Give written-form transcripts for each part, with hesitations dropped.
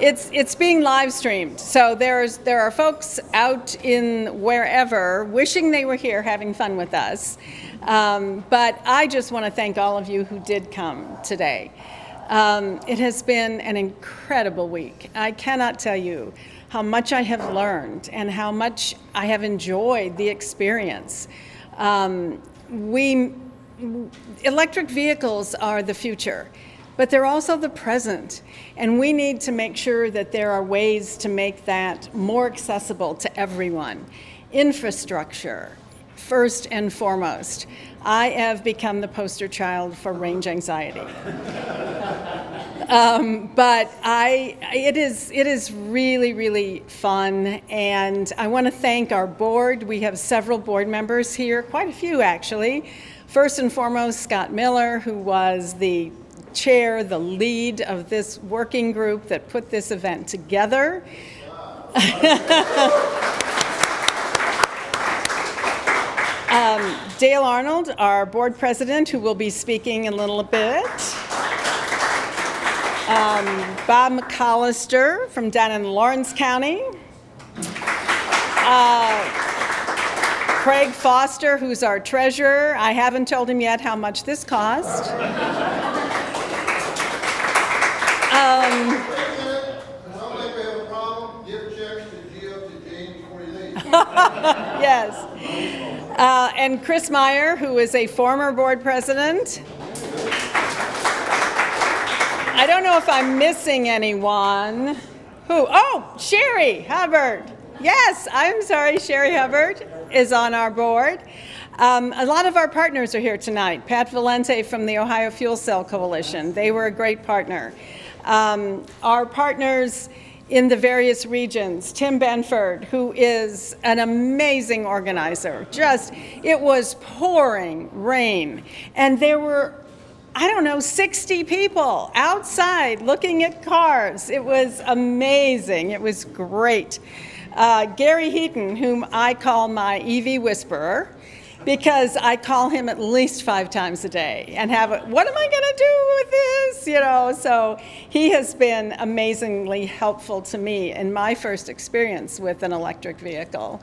It's being live streamed, so there are folks out in wherever wishing they were here having fun with us. But I just want to thank all of you who did come today. It has been an incredible week. I cannot tell you how much I have learned and how much I have enjoyed the experience. Electric vehicles are the future, but they're also the present, and we need to make sure that there are ways to make that more accessible to everyone. Infrastructure, first and foremost. I have become the poster child for range anxiety. But it is really, really fun, and I want to thank our board. We have several board members here, quite a few actually. First and foremost, Scott Miller, who was the chair, the lead of this working group that put this event together. Dale Arnold, our board president, who will be speaking in a little bit. Bob McAllister from down in Lawrence County. Craig Foster, who's our treasurer. I haven't told him yet how much this cost. Yes. And Chris Meyer, who is a former board president. I don't know if I'm missing anyone. Who? Oh, Sherry Hubbard. Yes, I'm sorry, Sherry Hubbard is on our board. A lot of our partners are here tonight. Pat Valente from the Ohio Fuel Cell Coalition. They were a great partner. Our partners in the various regions, Tim Benford, who is an amazing organizer. It was pouring rain, and there were, 60 people outside looking at cars. It was amazing. It was great. Gary Heaton, whom I call my EV whisperer, because I call him at least 5 times a day and what am I going to do with this? So he has been amazingly helpful to me in my first experience with an electric vehicle.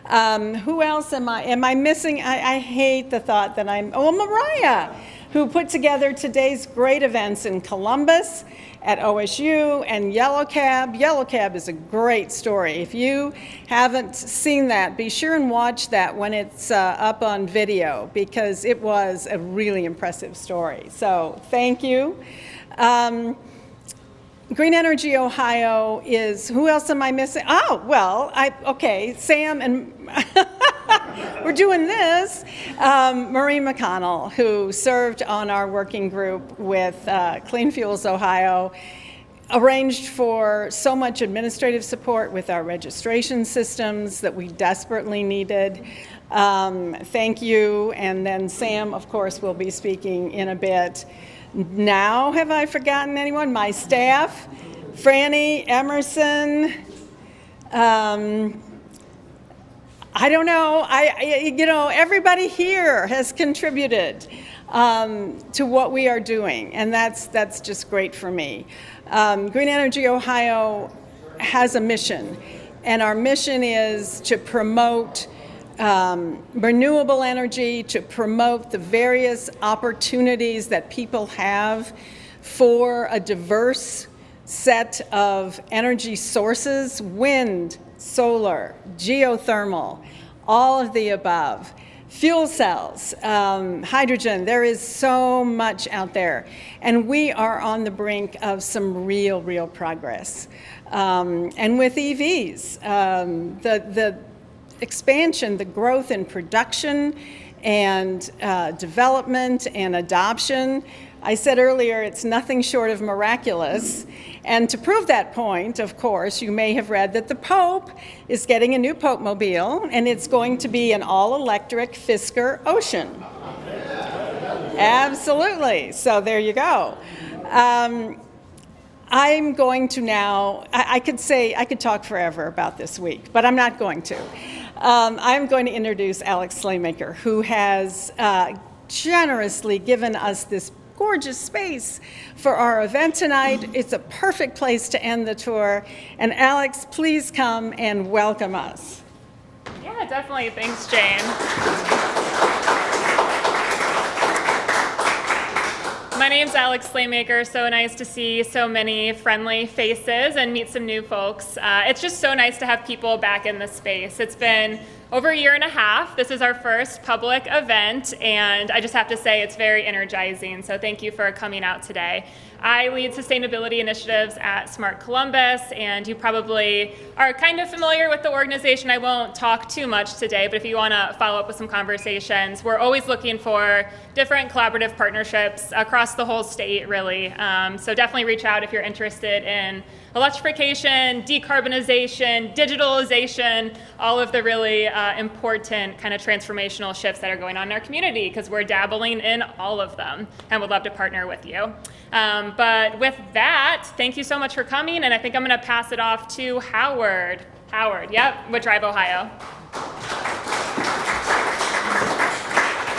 Who else am I missing? I hate the thought that Mariah, who put together today's great events in Columbus, at OSU, and Yellow Cab. Yellow Cab is a great story. If you haven't seen that, be sure and watch that when it's up on video, because it was a really impressive story. So thank you. Green Energy Ohio is, who else am I missing? Oh, well, Sam and we're doing this. Maureen McConnell, who served on our working group with Clean Fuels Ohio, arranged for so much administrative support with our registration systems that we desperately needed. Thank you. And then Sam, of course, will be speaking in a bit. Now, have I forgotten anyone? My staff, Franny, Emerson, I don't know. Everybody here has contributed to what we are doing, and that's just great for me. Green Energy Ohio has a mission, and our mission is to promote renewable energy, to promote the various opportunities that people have for a diverse set of energy sources: wind, solar, geothermal, all of the above, fuel cells, hydrogen. There is so much out there, and we are on the brink of some real progress. And with EVs, the expansion, the growth in production and development and adoption, I said earlier, it's nothing short of miraculous. And to prove that point, of course, you may have read that the Pope is getting a new Pope-mobile, and it's going to be an all-electric Fisker Ocean. Absolutely. So there you go. I'm going to now, I could talk forever about this week, but I'm not going to. I'm going to introduce Alex Slaymaker, who has generously given us this gorgeous space for our event tonight. It's a perfect place to end the tour. And Alex, please come and welcome us. Yeah, definitely. Thanks, Jane. My name's Alex Slaymaker. So nice to see so many friendly faces and meet some new folks. It's just so nice to have people back in the space. It's been over a year and a half. This is our first public event, and I just have to say it's very energizing. So thank you for coming out today. I lead sustainability initiatives at Smart Columbus, and you probably are kind of familiar with the organization. I won't talk too much today, but if you want to follow up with some conversations, we're always looking for different collaborative partnerships across the whole state, really. So definitely reach out if you're interested in electrification, decarbonization, digitalization, all of the really important kind of transformational shifts that are going on in our community, because we're dabbling in all of them and would love to partner with you. But with that, thank you so much for coming, and I think I'm going to pass it off to Howard. Howard, yep, with Drive Ohio.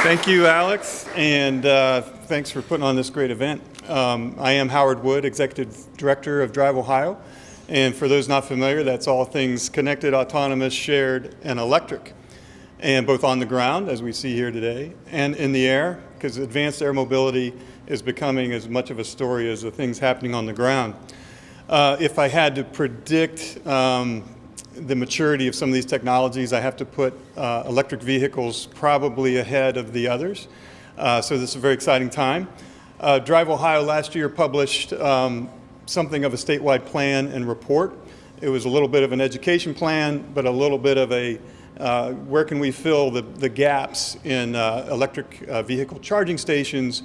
Thank you, Alex, and thanks for putting on this great event. I am Howard Wood, Executive Director of Drive Ohio, and for those not familiar, that's all things connected, autonomous, shared, and electric, and both on the ground, as we see here today, and in the air, because advanced air mobility is becoming as much of a story as the things happening on the ground. If I had to predict the maturity of some of these technologies, I have to put electric vehicles probably ahead of the others. So this is a very exciting time. Drive Ohio last year published something of a statewide plan and report. It was a little bit of an education plan, but a little bit of a where can we fill the gaps in electric vehicle charging stations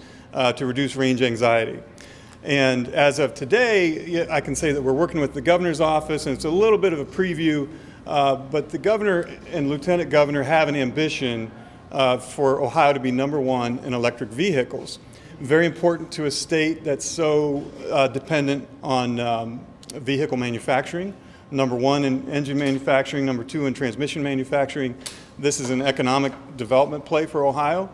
to reduce range anxiety. And as of today, I can say that we're working with the governor's office, and it's a little bit of a preview, but the governor and lieutenant governor have an ambition for Ohio to be #1 in electric vehicles. Very important to a state that's so dependent on vehicle manufacturing. #1 in engine manufacturing, #2 in transmission manufacturing. This is an economic development play for Ohio,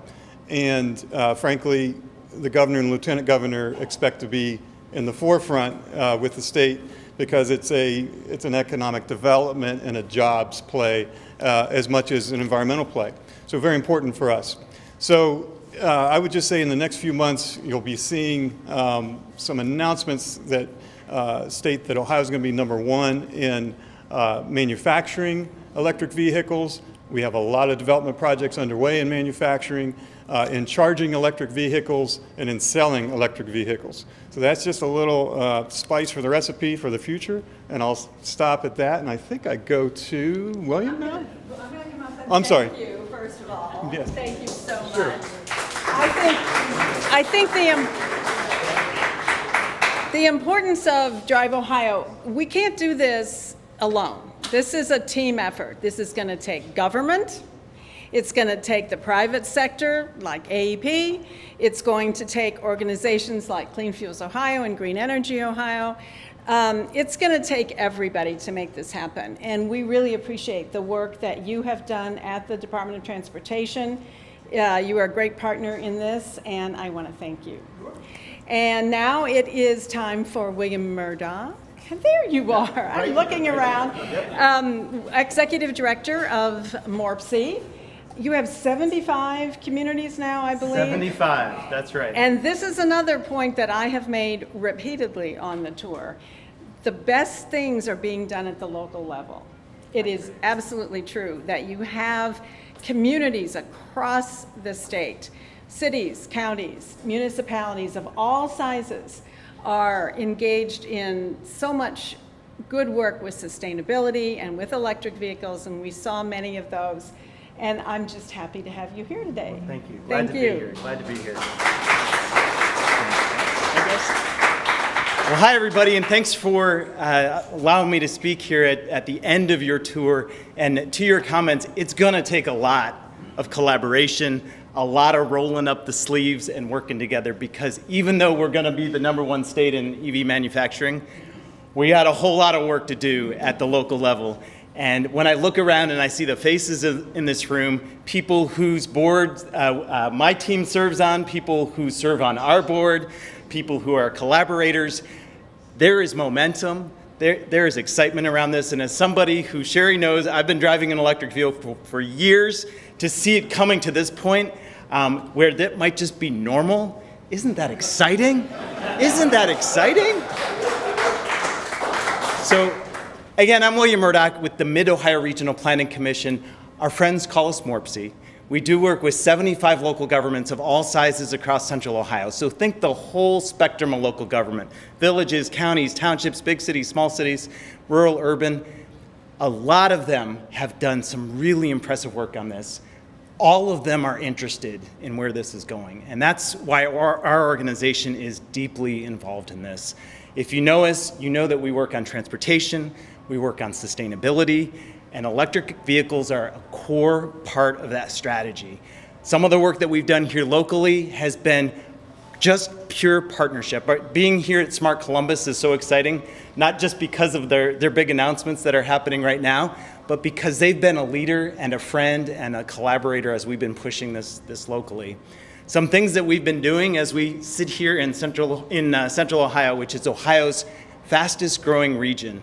and frankly, the governor and lieutenant governor expect to be in the forefront with the state, because it's an economic development and a jobs play as much as an environmental play. So very important for us. So I would just say in the next few months, you'll be seeing some announcements that state that Ohio is going to be #1 in manufacturing electric vehicles. We have a lot of development projects underway in manufacturing, in charging electric vehicles, and in selling electric vehicles. So that's just a little spice for the recipe for the future, and I'll stop at that. And I think I go to William now? I'm going to come up and I'm sorry. thank you, first of all. Yes. Thank you so Sure. much. I think the importance of Drive Ohio, we can't do this alone. This is a team effort. This is going to take government. It's going to take the private sector, like AEP. It's going to take organizations like Clean Fuels Ohio and Green Energy Ohio. It's going to take everybody to make this happen. And we really appreciate the work that you have done at the Department of Transportation. You are a great partner in this, and I want to thank you. And now it is time for William Murdoch. There you are. I'm looking around. Executive Director of MORPC. You have 75 communities now, I believe. 75, that's right. And this is another point that I have made repeatedly on the tour. The best things are being done at the local level. It is absolutely true that you have communities across the state, cities, counties, municipalities of all sizes are engaged in so much good work with sustainability and with electric vehicles, and we saw many of those. And I'm just happy to have you here today. Well, thank you. Thank you. Glad to be here. Well, hi, everybody, and thanks for allowing me to speak here at the end of your tour. And to your comments, it's going to take a lot of collaboration, a lot of rolling up the sleeves and working together, because even though we're going to be the #1 state in EV manufacturing, we got a whole lot of work to do at the local level. And when I look around and I see the faces in this room, people whose boards my team serves on, people who serve on our board, people who are collaborators, there is momentum. There is excitement around this, and as somebody who Sherry knows, I've been driving an electric vehicle for years, to see it coming to this point where that might just be normal, isn't that exciting? Isn't that exciting? So, again, I'm William Murdoch with the Mid-Ohio Regional Planning Commission. Our friends call us MORPC. We do work with 75 local governments of all sizes across Central Ohio. So think the whole spectrum of local government: villages, counties, townships, big cities, small cities, rural, urban. A lot of them have done some really impressive work on this. All of them are interested in where this is going. And that's why our organization is deeply involved in this. If you know us, you know that we work on transportation, we work on sustainability, and electric vehicles are a core part of that strategy. Some of the work that we've done here locally has been just pure partnership. But being here at Smart Columbus is so exciting, not just because of their big announcements that are happening right now, but because they've been a leader and a friend and a collaborator as we've been pushing this locally. Some things that we've been doing as we sit here in Central Ohio, which is Ohio's fastest growing region.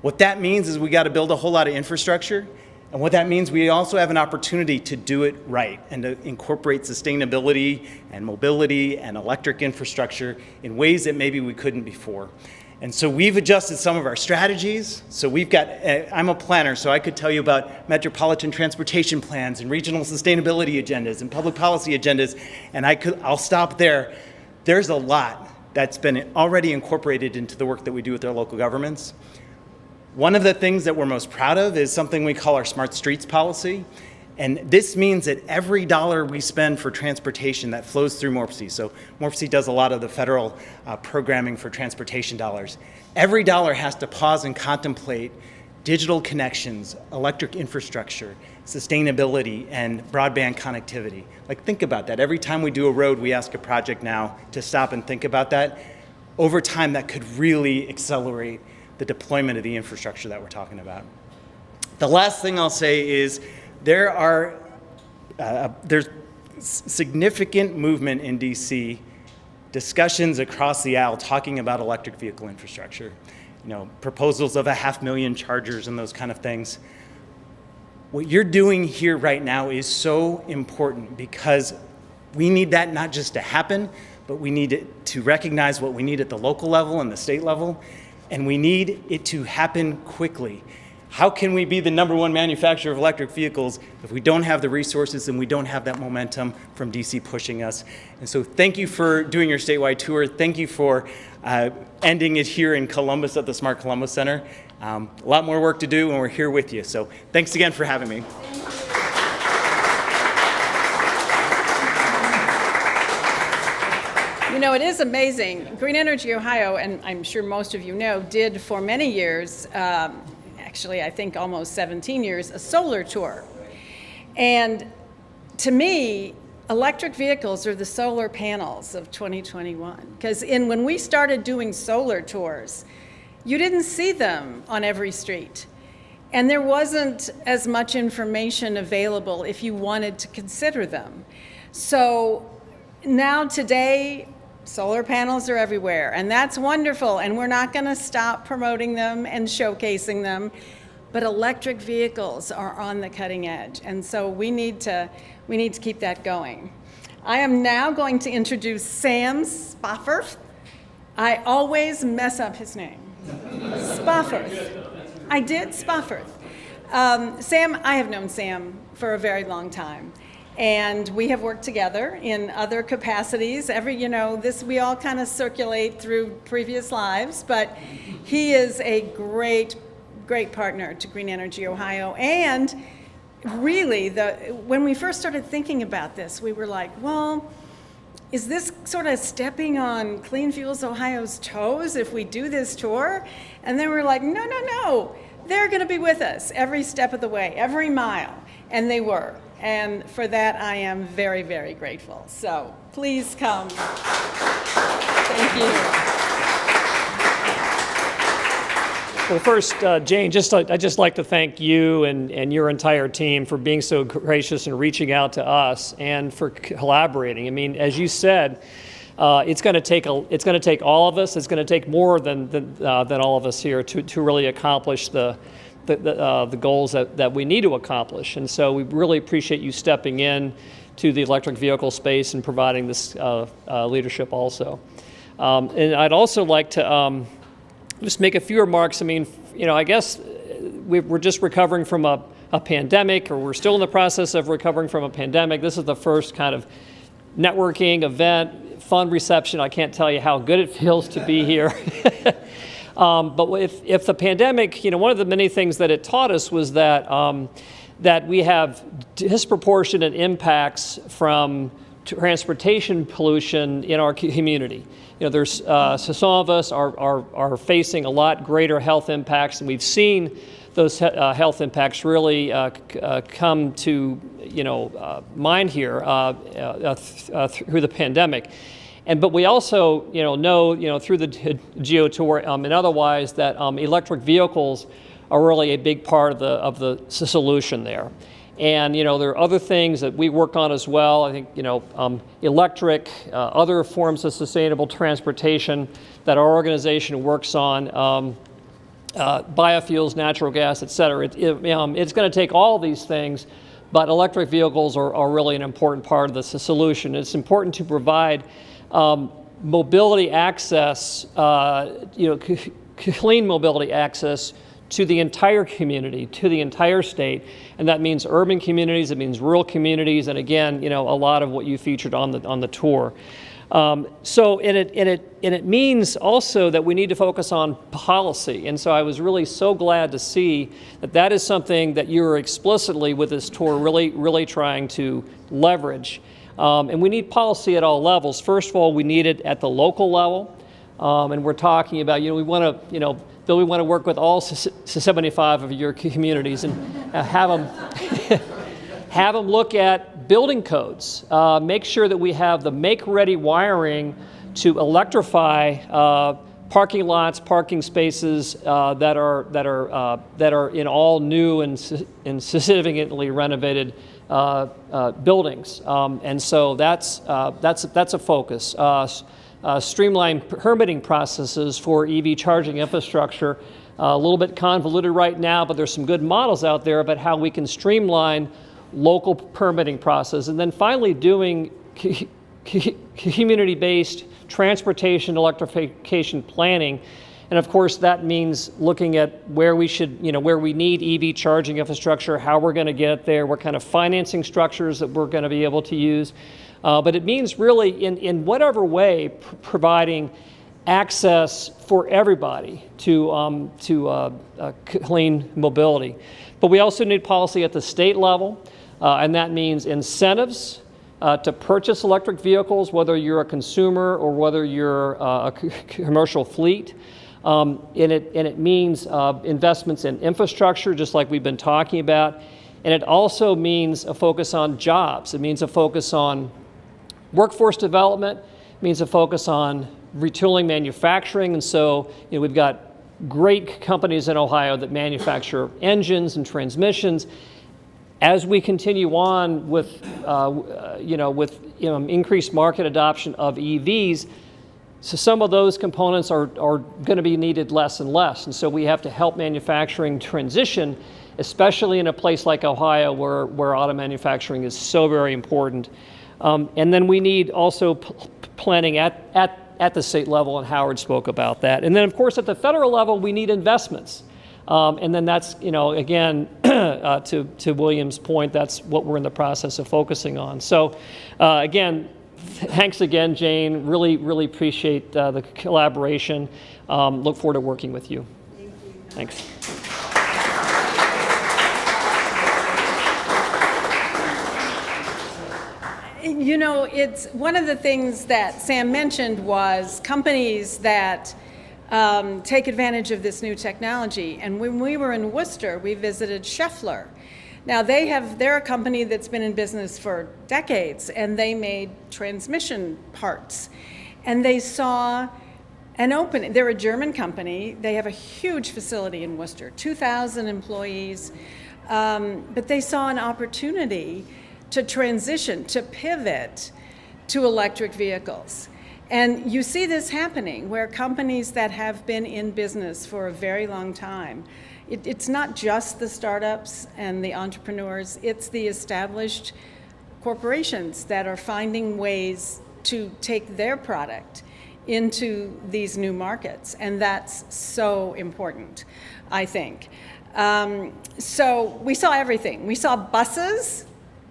What that means is we got to build a whole lot of infrastructure, and what that means, we also have an opportunity to do it right and to incorporate sustainability and mobility and electric infrastructure in ways that maybe we couldn't before. And so we've adjusted some of our strategies. So we've got, I'm a planner, so I could tell you about metropolitan transportation plans and regional sustainability agendas and public policy agendas, and I'll stop there. There's a lot that's been already incorporated into the work that we do with our local governments. One of the things that we're most proud of is something we call our Smart Streets policy. And this means that every dollar we spend for transportation that flows through MORPC, so MORPC does a lot of the federal programming for transportation dollars, every dollar has to pause and contemplate digital connections, electric infrastructure, sustainability, and broadband connectivity. Like, think about that. Every time we do a road, we ask a project now to stop and think about that. Over time, that could really accelerate the deployment of the infrastructure that we're talking about. The last thing I'll say is there's significant movement in DC, discussions across the aisle talking about electric vehicle infrastructure, proposals of 500,000 chargers and those kind of things. What you're doing here right now is so important because we need that not just to happen, but we need it to recognize what we need at the local level and the state level. And we need it to happen quickly. How can we be the #1 manufacturer of electric vehicles if we don't have the resources and we don't have that momentum from DC pushing us? And so thank you for doing your statewide tour. Thank you for ending it here in Columbus at the Smart Columbus Center. A lot more work to do, and we're here with you. So thanks again for having me. It is amazing. Green Energy Ohio, and I'm sure most of you know, did for many years, actually I think almost 17 years, a solar tour. And to me, electric vehicles are the solar panels of 2021. Because when we started doing solar tours, you didn't see them on every street. And there wasn't as much information available if you wanted to consider them. So now today, solar panels are everywhere, and that's wonderful, and we're not going to stop promoting them and showcasing them, but electric vehicles are on the cutting edge, and so we need to keep that going. I am now going to introduce Sam Spofforth. I always mess up his name. Spofforth. I did, Spofforth. Sam, I have known Sam for a very long time. And we have worked together in other capacities. We all kind of circulate through previous lives, but he is a great, great partner to Green Energy Ohio. And really, when we first started thinking about this, we were like, well, is this sort of stepping on Clean Fuels Ohio's toes if we do this tour? And then we're like, no, they're going to be with us every step of the way, every mile. And they were. And for that, I am very, very grateful. So please come. Thank you. Well, first, Jane, I'd just like to thank you and your entire team for being so gracious and reaching out to us and for collaborating. I mean, as you said, it's going to take all of us. It's going to take more than all of us here to really accomplish the goals that we need to accomplish. And so we really appreciate you stepping in to the electric vehicle space and providing this leadership also. And I'd also like to just make a few remarks. I mean, I guess we're just recovering from a pandemic, or we're still in the process of recovering from a pandemic. This is the first kind of networking event, fun reception. I can't tell you how good it feels to be here. But if the pandemic, one of the many things that it taught us was that we have disproportionate impacts from transportation pollution in our community. There's so some of us are facing a lot greater health impacts, and we've seen those health impacts really come to mind here through the pandemic. But we also know through the GEO tour and otherwise that electric vehicles are really a big part of the solution there. And there are other things that we work on as well. I think electric, other forms of sustainable transportation that our organization works on, biofuels, natural gas, et cetera. It's going to take all these things, but electric vehicles are really an important part of the solution. It's important to provide mobility access, clean mobility access to the entire community, to the entire state, and that means urban communities, it means rural communities, and again, a lot of what you featured on the tour. So it means also that we need to focus on policy, and so I was really so glad to see that is something that you're explicitly with this tour really trying to leverage. And we need policy at all levels. First of all, we need it at the local level, and we're talking about we want to Bill, we want to work with all 75 of your communities and have them look at building codes. Make sure that we have the make-ready wiring to electrify parking lots, parking spaces that are in all new and significantly renovated buildings. And so that's a focus. Streamline permitting processes for EV charging infrastructure. A little bit convoluted right now, but there's some good models out there about how we can streamline local permitting process. And then finally doing community-based transportation electrification planning. And of course, that means looking at where we should, where we need EV charging infrastructure, how we're going to get it there, what kind of financing structures that we're going to be able to use. But it means really in whatever way providing access for everybody to clean mobility. But we also need policy at the state level, and that means incentives to purchase electric vehicles, whether you're a consumer or whether you're a commercial fleet. And it means investments in infrastructure, just like we've been talking about. And it also means a focus on jobs. It means a focus on workforce development. It means a focus on retooling manufacturing. And so we've got great companies in Ohio that manufacture engines and transmissions. As we continue on with increased market adoption of EVs, so some of those components are going to be needed less and less. And so we have to help manufacturing transition, especially in a place like Ohio where auto manufacturing is so very important. And then we need also planning at the state level, and Howard spoke about that. And then, of course, at the federal level, we need investments. And then that's, again, to William's point, that's what we're in the process of focusing on. So, again, thanks again, Jane. Really appreciate the collaboration. Look forward to working with you. Thank you. Thanks. It's one of the things that Sam mentioned was companies that take advantage of this new technology. And when we were in Worcester, we visited Scheffler. Now they're a company that's been in business for decades, and they made transmission parts. And they saw and open. They're a German company. They have a huge facility in Worcester, 2,000 employees. But they saw an opportunity to transition, to pivot to electric vehicles. And you see this happening where companies that have been in business for a very long time, it's not just the startups and the entrepreneurs, it's the established corporations that are finding ways to take their product into these new markets. And that's so important, I think. So we saw everything. We saw buses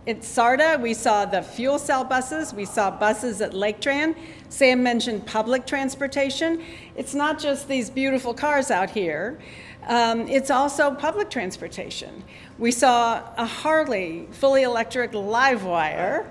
at SARTA. We saw the fuel cell buses. We saw buses at Lake Tran. Sam mentioned public transportation. It's not just these beautiful cars out here. It's also public transportation. We saw a Harley, fully electric Livewire.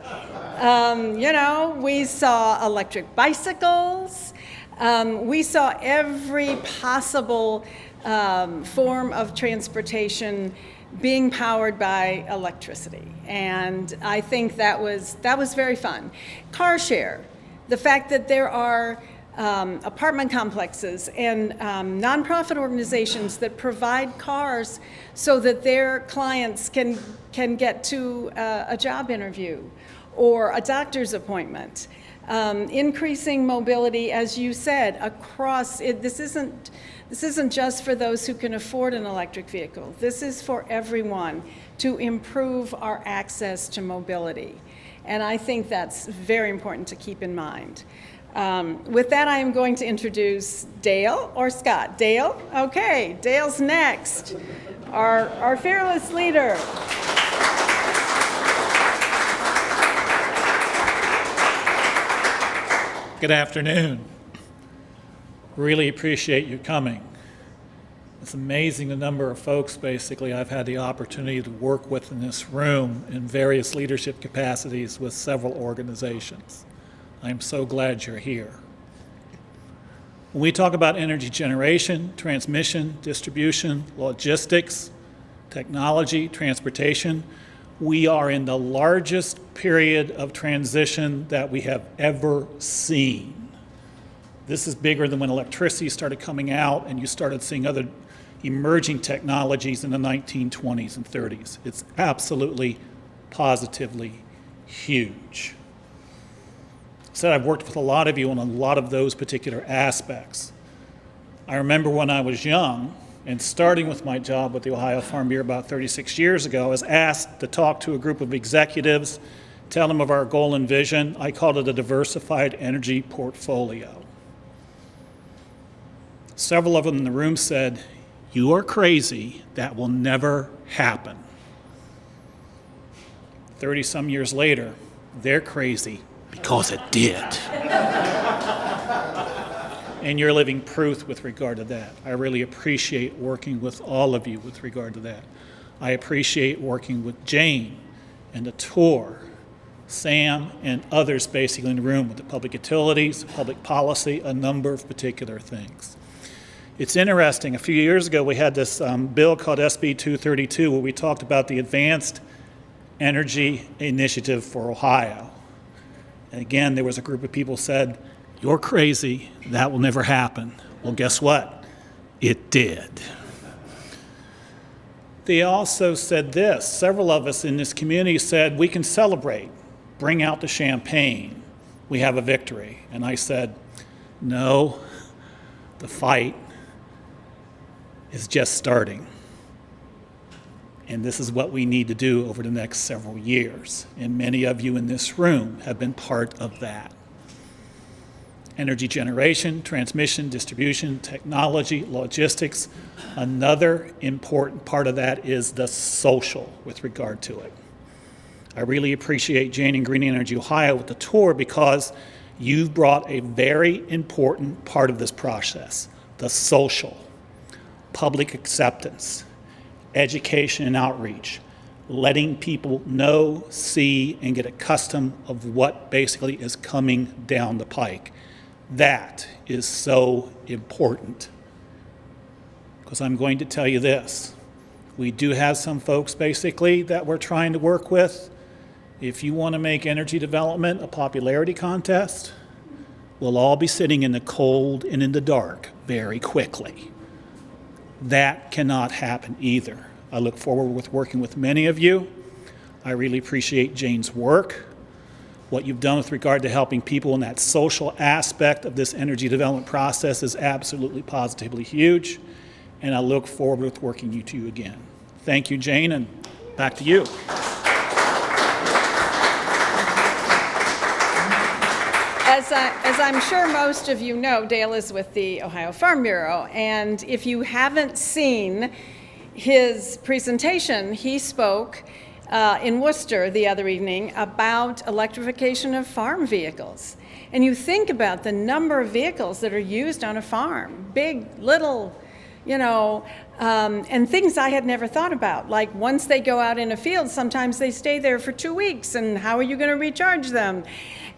We saw electric bicycles. We saw every possible form of transportation being powered by electricity. And I think that was very fun. Car share, the fact that there are apartment complexes and nonprofit organizations that provide cars so that their clients can get to a job interview or a doctor's appointment. Increasing mobility, as you said, across it. This isn't just for those who can afford an electric vehicle. This is for everyone to improve our access to mobility. And I think that's very important to keep in mind. With that, I am going to introduce Dale or Scott. Dale? Okay, Dale's next. Our fearless leader. Good afternoon. Really appreciate you coming. It's amazing the number of folks, basically, I've had the opportunity to work with in this room in various leadership capacities with several organizations. I'm so glad you're here. When we talk about energy generation, transmission, distribution, logistics, technology, transportation, we are in the largest period of transition that we have ever seen. This is bigger than when electricity started coming out and you started seeing other emerging technologies in the 1920s and 30s. It's absolutely, positively huge. So I've worked with a lot of you on a lot of those particular aspects. I remember when I was young, and starting with my job with the Ohio Farm Bureau about 36 years ago, I was asked to talk to a group of executives, tell them of our goal and vision. I called it a diversified energy portfolio. Several of them in the room said, "You are crazy, that will never happen." 30-some years later, they're crazy because it did. And you're living proof with regard to that. I really appreciate working with all of you with regard to that. I appreciate working with Jane and the tour, Sam and others basically in the room with the public utilities, public policy, a number of particular things. It's interesting, a few years ago we had this bill called SB 232 where we talked about the Advanced Energy Initiative for Ohio. And again, there was a group of people said, "You're crazy, that will never happen." Well, guess what? It did. They also said this, several of us in this community said, "We can celebrate, bring out the champagne, we have a victory." And I said, no, the fight is just starting. And this is what we need to do over the next several years. And many of you in this room have been part of that. Energy generation, transmission, distribution, technology, logistics. Another important part of that is the social with regard to it. I really appreciate Jane and Green Energy Ohio with the tour because you've brought a very important part of this process, the social, public acceptance, education and outreach, letting people know, see, and get accustomed of what basically is coming down the pike. That is so important. Because I'm going to tell you this. We do have some folks basically that we're trying to work with. If you want to make energy development a popularity contest, we'll all be sitting in the cold and in the dark very quickly. That cannot happen either. I look forward with working with many of you. I really appreciate Jane's work, what you've done with regard to helping people in that social aspect of this energy development process is absolutely positively huge, and I look forward with working with you again. Thank you, Jane, and back to you. As I'm sure most of you know, Dale is with the Ohio Farm Bureau, and if you haven't seen his presentation, he spoke in Worcester the other evening about electrification of farm vehicles. And you think about the number of vehicles that are used on a farm, big, little, you know, and things I had never thought about. Like once they go out in a field, sometimes they stay there for 2 weeks, and how are you going to recharge them?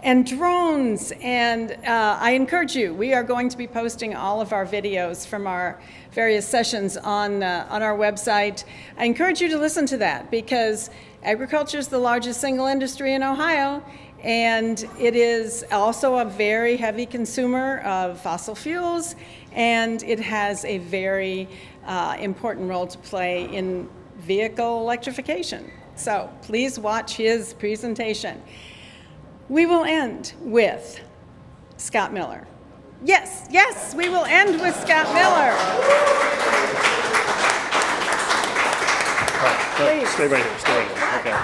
And drones, and I encourage you, we are going to be posting all of our videos from our various sessions on our website. I encourage you to listen to that because agriculture is the largest single industry in Ohio, and it is also a very heavy consumer of fossil fuels, and it has a very important role to play in vehicle electrification. So please watch his presentation. We will end with Scott Miller. Yes, yes, we will end with Scott Miller. Please. Stay right here. Okay.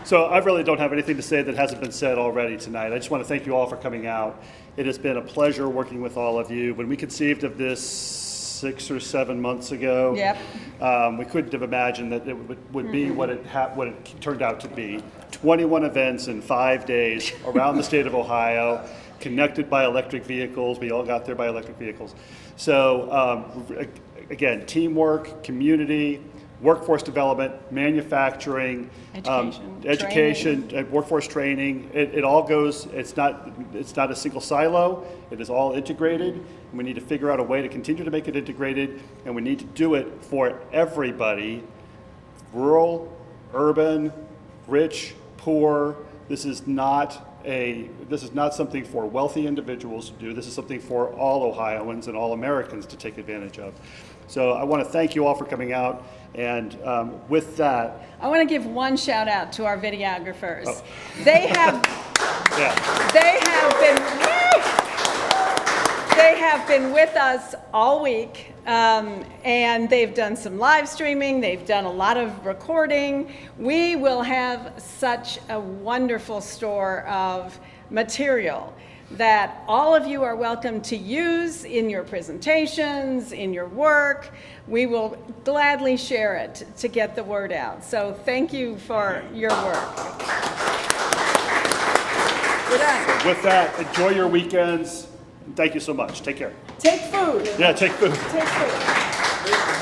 So I really don't have anything to say that hasn't been said already tonight. I just want to thank you all for coming out. It has been a pleasure working with all of you. When we conceived of this 6 or 7 months ago, we couldn't have imagined that it would be what it turned out to be. 21 events in 5 days around the state of Ohio, connected by electric vehicles. We all got there by electric vehicles. So again, teamwork, community, workforce development, manufacturing, education, workforce training. It all goes. It's not a single silo. It is all integrated. And we need to figure out a way to continue to make it integrated, and we need to do it for everybody, rural, urban, rich, poor. This is not something for wealthy individuals to do. This is something for all Ohioans and all Americans to take advantage of. So I want to thank you all for coming out. And with that, I want to give one shout out to our videographers. Oh. They have been with us all week, and they've done some live streaming. They've done a lot of recording. We will have such a wonderful store of material that all of you are welcome to use in your presentations, in your work. We will gladly share it to get the word out. So thank you for your work. We're done. So with that, enjoy your weekends. Thank you so much. Take care. Take food. Yeah, take food. Take food.